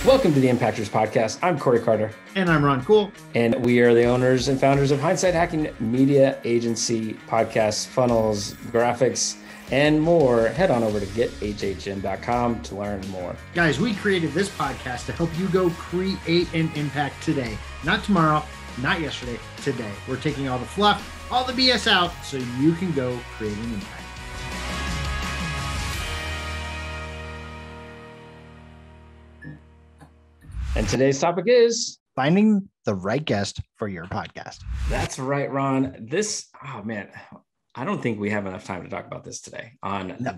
Welcome to the Impactors Podcast. I'm Corey Carter. And I'm Ron Cool. And we are the owners and founders of Hindsight HacKing Media, agency, podcasts, funnels, graphics, and more. Head on over to gethhm.com to learn more. Guys, we created this podcast to help you go create an impact today. Not tomorrow, not yesterday, today. We're taking all the fluff, all the BS out so you can go create an impact. And today's topic is finding the right guest for your podcast. That's right, Ron. I don't think we have enough time to talk about this today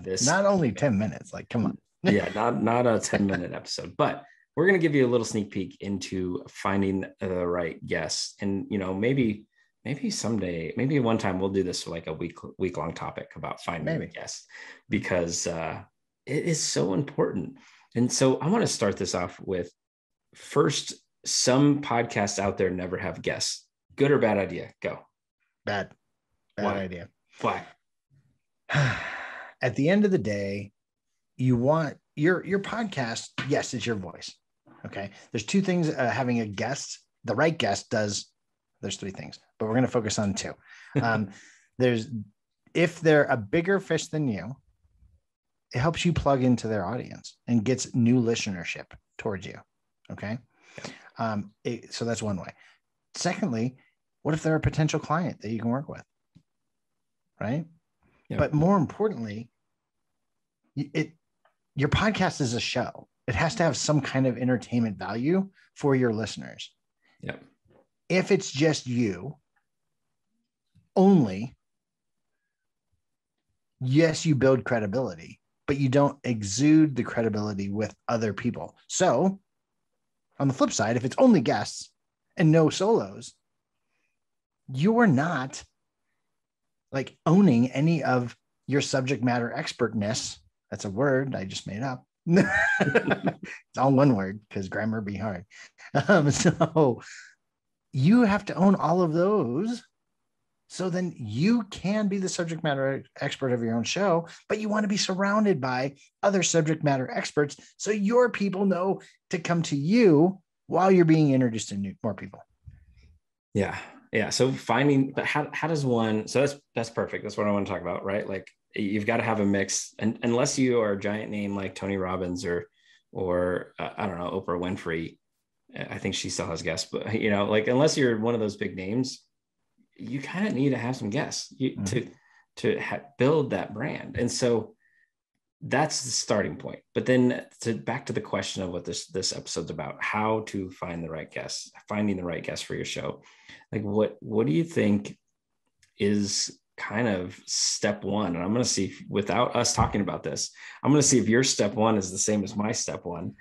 this. Not only 10 minutes, like, come on. Yeah, not a 10-minute episode, but we're going to give you a little sneak peek into finding the right guest. And, maybe someday, maybe one time we'll do this for like a week long topic about finding a guest, because it is so important. And so I want to start this off with, first, some podcasts out there never have guests. Good or bad idea? Go. Bad idea. Why? At the end of the day, you want your podcast. Yes, it's your voice. Okay. There's two things having a guest. The right guest does. There's three things, but we're going to focus on two. If they're a bigger fish than you, it helps you plug into their audience and gets new listenership towards you. Okay. So that's one way. Secondly, what if they're a potential client that you can work with? Right. Yeah. But more importantly, your podcast is a show. It has to have some kind of entertainment value for your listeners. Yeah. If it's just you only, yes, you build credibility, but you don't exude the credibility with other people. So on the flip side, if it's only guests and no solos, you're not like owning any of your subject matter expertness. That's a word I just made up. It's all one word because grammar be hard. So you have to own all of those. So then you can be the subject matter expert of your own show, but you want to be surrounded by other subject matter experts so your people know to come to you while you're being introduced to more people. Yeah. Yeah. So but how does one, so that's perfect. That's what I want to talk about, right? Like, you've got to have a mix, and unless you are a giant name like Tony Robbins or I don't know, Oprah Winfrey. I think she still has guests, but like, unless you're one of those big names, you kind of need to have some guests to build that brand. And so that's the starting point. But then back to the question of what this episode's about, how to find the right guests, finding the right guests for your show. Like, what do you think is kind of step one? And I'm going to see, without us talking about this, I'm going to see if your step one is the same as my step one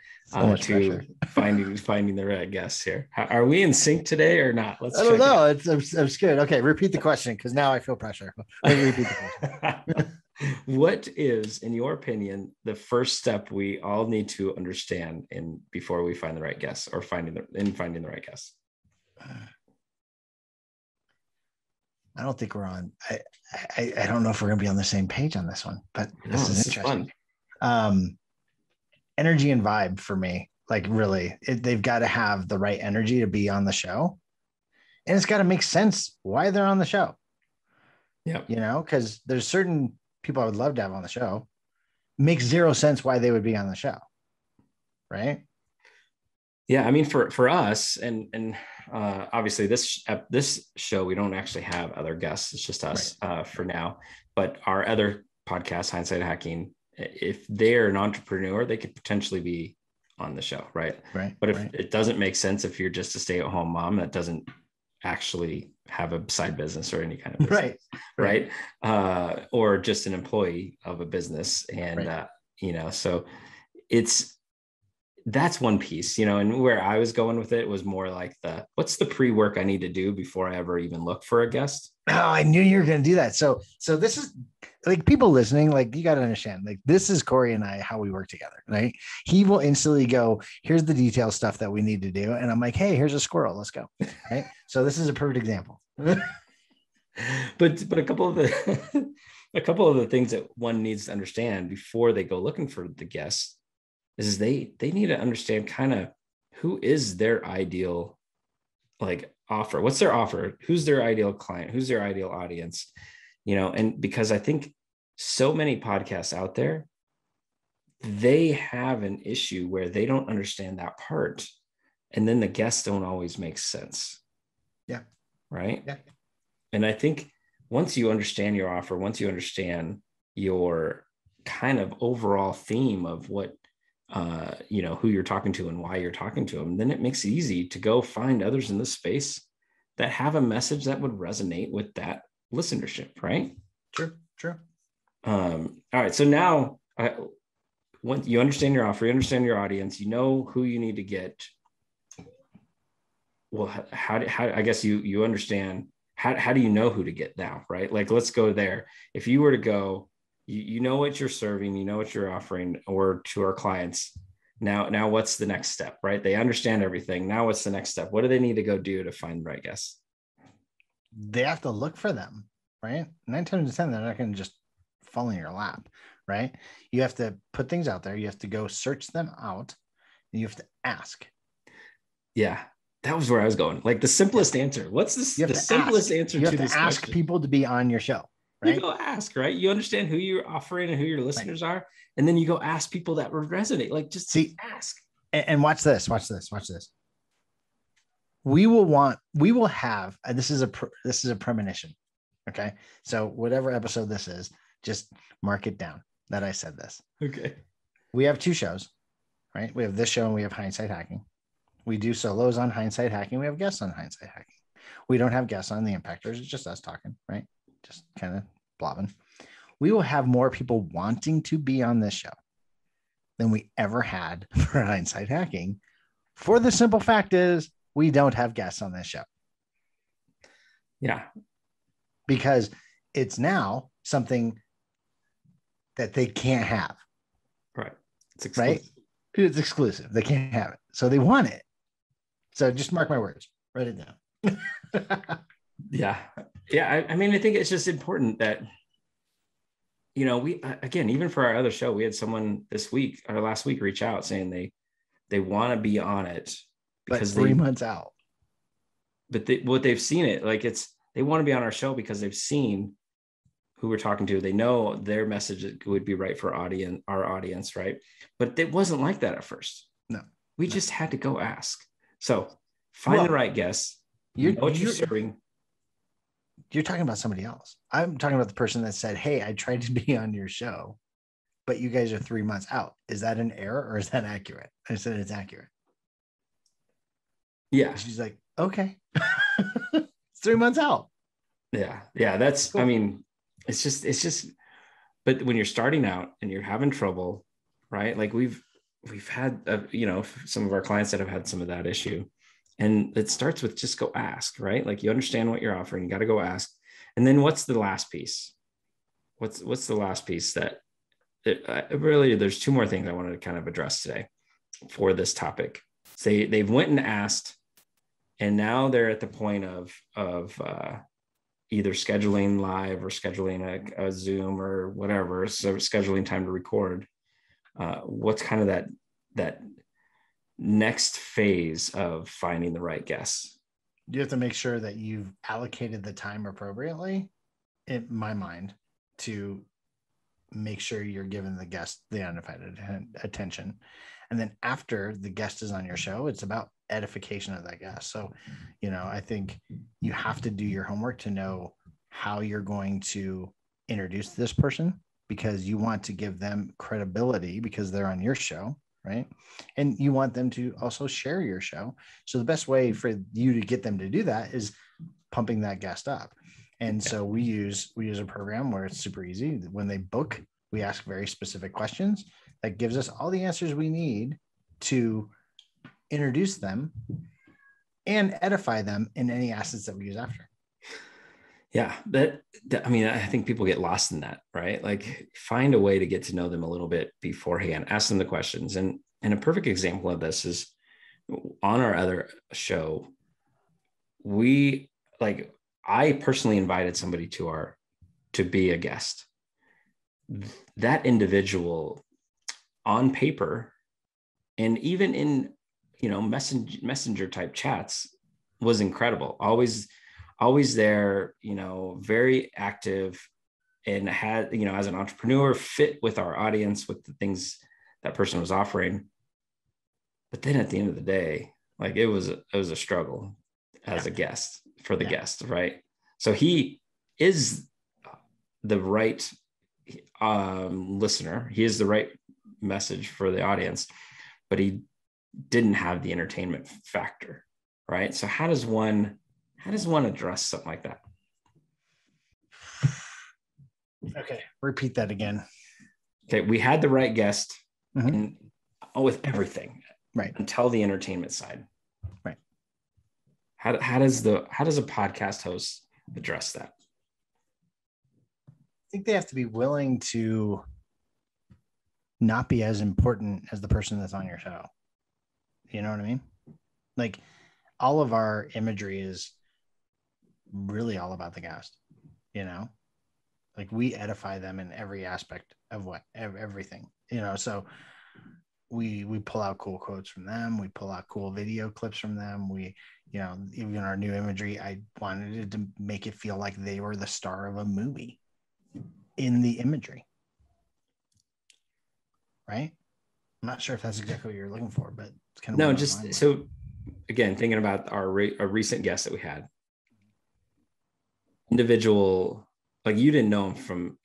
to finding the right guests here. Are we in sync today or not? I don't know. It's good. Okay. Repeat the question, because now I feel pressure. Repeat the question. What is, in your opinion, the first step we all need to understand before we find the right guests, or finding the right guests? I don't think we're on. I don't know if we're going to be on the same page on this one, but this is interesting. Energy and vibe for me, like, really, they've got to have the right energy to be on the show, and it's got to make sense why they're on the show. Yeah, because there's certain people I would love to have on the show. Makes zero sense why they would be on the show, right? Yeah, I mean, for us, and obviously this show, we don't actually have other guests. It's just us for now. But our other podcast, Hindsight HacKing, if they're an entrepreneur, they could potentially be on the show, right? Right. But if it doesn't make sense, if you're just a stay-at-home mom that doesn't actually have a side business or any kind of business, right? Or just an employee of a business, and so that's one piece, and where I was going with it was more like what's the pre-work I need to do before I ever even look for a guest? Oh, I knew you were going to do that. So this is, like, people listening, like, you got to understand, like, this is Corey and I, how we work together, right? He will instantly go, here's the detail stuff that we need to do. And I'm like, hey, here's a squirrel. Let's go. Right. So this is a perfect example. But a couple of the things that one needs to understand before they go looking for the guests is they need to understand kind of who is their ideal like offer. What's their offer? Who's their ideal client? Who's their ideal audience? And because I think so many podcasts out there, they have an issue where they don't understand that part. And then the guests don't always make sense. Yeah. Right. Yeah. And I think once you understand your offer, once you understand your kind of overall theme of what, who you're talking to and why you're talking to them, then it makes it easy to go find others in this space that have a message that would resonate with that listenership. Right. True. All right. So now, once you understand your offer, you understand your audience, you know who you need to get. Well, how I guess you understand how do you know who to get now, right? Like, let's go there. If you were to go, you know what you're serving, you know what you're offering, or to our clients. Now what's the next step, right? They understand everything. Now what's the next step? What do they need to go do to find the right guests? They have to look for them, right? 9 times out of 10, they're not going to just fall in your lap, right? You have to put things out there. You have to go search them out, and you have to ask. Yeah, that was where I was going. Like the simplest answer. What's the simplest answer to this question? You have to ask people to be on your show, right? You go ask, right? You understand who you're offering and who your listeners are, and then you go ask people that would resonate. Like, just ask. And watch this. We will have, this is a premonition. Okay. So whatever episode this is, just mark it down that I said this. Okay. We have 2 shows, right? We have this show and we have Hindsight Hacking. We do solos on Hindsight Hacking. We have guests on Hindsight Hacking. We don't have guests on the Impactors. It's just us talking, right? Just kind of blobbing. We will have more people wanting to be on this show than we ever had for Hindsight Hacking. For the simple fact is, we don't have guests on this show. Yeah. Because it's now something that they can't have. Right. It's exclusive. Right? It's exclusive. They can't have it. So they want it. So just mark my words. Write it down. Yeah. I mean, I think it's just important that, we, again, even for our other show, we had someone this week or last week reach out saying they want to be on it because but 3 months out. But what they've seen it, like they want to be on our show because they've seen who we're talking to. They know their message would be right for our audience. Right. But it wasn't like that at first. No, we just had to go ask. So find the right guests. You know what you're serving. You're talking about somebody else. I'm talking about the person that said, hey, I tried to be on your show, but you guys are 3 months out. Is that an error or is that accurate? I said, it's accurate. Yeah. She's like, okay. It's 3 months out. Yeah. That's cool. I mean, it's just, but when you're starting out and you're having trouble, right? Like we've had, some of our clients that have had some of that issue, and it starts with just go ask, right? Like you understand what you're offering, you got to go ask. And then what's the last piece? What's the last piece that really, there's 2 more things I wanted to kind of address today for this topic. They've went and asked, and now they're at the point of either scheduling live or scheduling a Zoom or whatever. So scheduling time to record. What's kind of that next phase of finding the right guests? You have to make sure that you've allocated the time appropriately, in my mind, to make sure you're giving the guest the undivided attention. And then after the guest is on your show, it's about edification of that guest. So, I think you have to do your homework to know how you're going to introduce this person, because you want to give them credibility because they're on your show, right? And you want them to also share your show. So the best way for you to get them to do that is pumping that guest up. And so we use a program where it's super easy. When they book, we ask very specific questions that gives us all the answers we need to introduce them and edify them in any assets that we use after. Yeah, I mean, I think people get lost in that, right? Like find a way to get to know them a little bit beforehand, ask them the questions. And a perfect example of this is on our other show, I personally invited somebody to be a guest. That individual on paper And even in, messenger type chats was incredible. Always there, very active, and had, as an entrepreneur, fit with our audience, with the things that person was offering. But then at the end of the day, like it was a struggle as a guest for the guest, right? So he is the right listener. He is the right message for the audience, but he didn't have the entertainment factor, right? So how does one address something like that? Okay, repeat that again. Okay, we had the right guest, and with everything, right, until the entertainment side, right. How does a podcast host address that? I think they have to be willing to not be as important as the person that's on your show. You know what I mean? Like, all of our imagery is really all about the guest, like we edify them in every aspect of everything, so we pull out cool quotes from them. We pull out cool video clips from them. We, even our new imagery, I wanted it to make it feel like they were the star of a movie in the imagery. Right? I'm not sure if that's exactly what you're looking for, but it's kind of no. Just so again, thinking about a recent guest that we had, individual, like you didn't know him from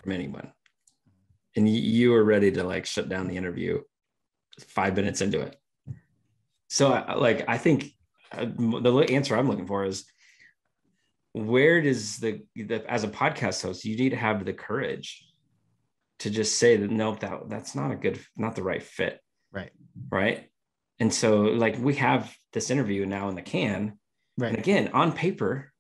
anyone, and you were ready to like shut down the interview 5 minutes into it. So I think the answer I'm looking for is, where does the as a podcast host, you need to have the courage to just say that no, that's not the right fit. Right. And so like we have this interview now in the can. Right. And again, on paper,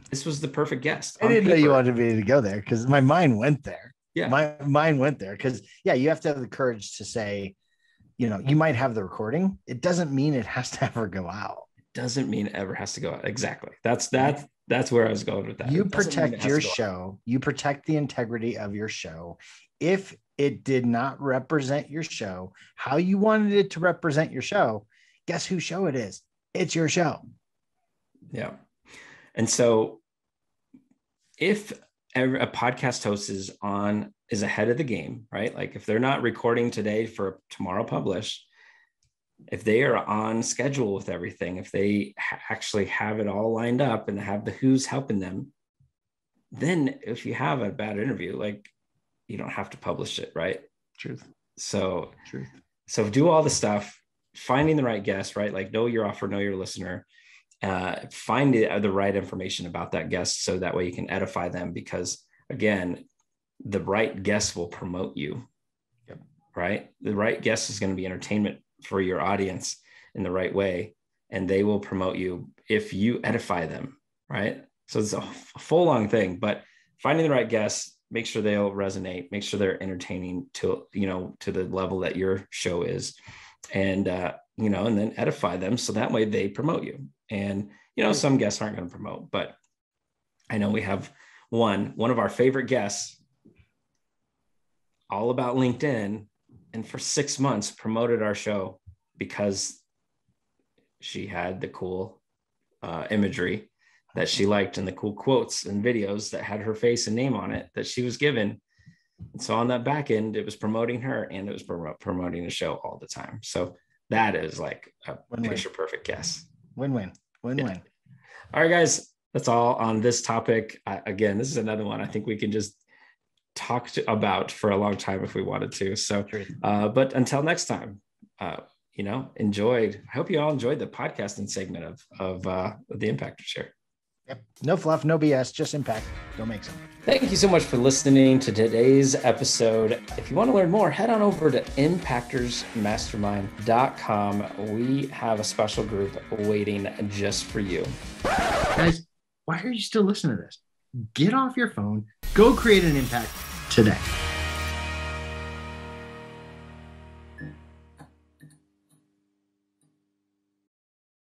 this was the perfect guest. I didn't know you wanted me to go there, because my mind went there. Yeah. My mind went there because you have to have the courage to say, you might have the recording. It doesn't mean it has to ever go out. It doesn't mean it ever has to go out. Exactly. That's where I was going with that. You protect your show. You protect the integrity of your show. If it did not represent your show how you wanted it to represent your show, guess whose show it is? It's your show. Yeah. And so if a podcast host is ahead of the game, right? Like if they're not recording today for tomorrow publish, if they are on schedule with everything, if they actually have it all lined up and have the who's helping them, then if you have a bad interview, like you don't have to publish it, right? Truth. So do all the stuff, finding the right guest, right? Like know your offer, know your listener, find the right information about that guest, so that way you can edify them, because again, the right guest will promote you. Yep. Right? The right guest is going to be entertainment for your audience in the right way, and they will promote you if you edify them, right? So it's a full long thing, but finding the right guests, make sure they'll resonate, make sure they're entertaining to the level that your show is, and and then edify them, so that way they promote you. And some guests aren't going to promote, but I know we have one of our favorite guests, all about LinkedIn, and for 6 months promoted our show because she had the cool imagery that she liked, and the cool quotes and videos that had her face and name on it that she was given. And so on that back end, it was promoting her, and it was promoting the show all the time. So that is like a picture perfect guess. Win-win. Yeah. All right, guys, that's all on this topic. Again, this is another one I think we can just talk about for a long time if we wanted to. So, but until next time, enjoyed. I hope you all enjoyed the podcasting segment of the Impactor Share. Yep. No fluff, no BS, just impact. Go make some. Thank you so much for listening to today's episode. If you want to learn more, head on over to impactorsmastermind.com. We have a special group waiting just for you. Guys, why are you still listening to this? Get off your phone, go create an impact today.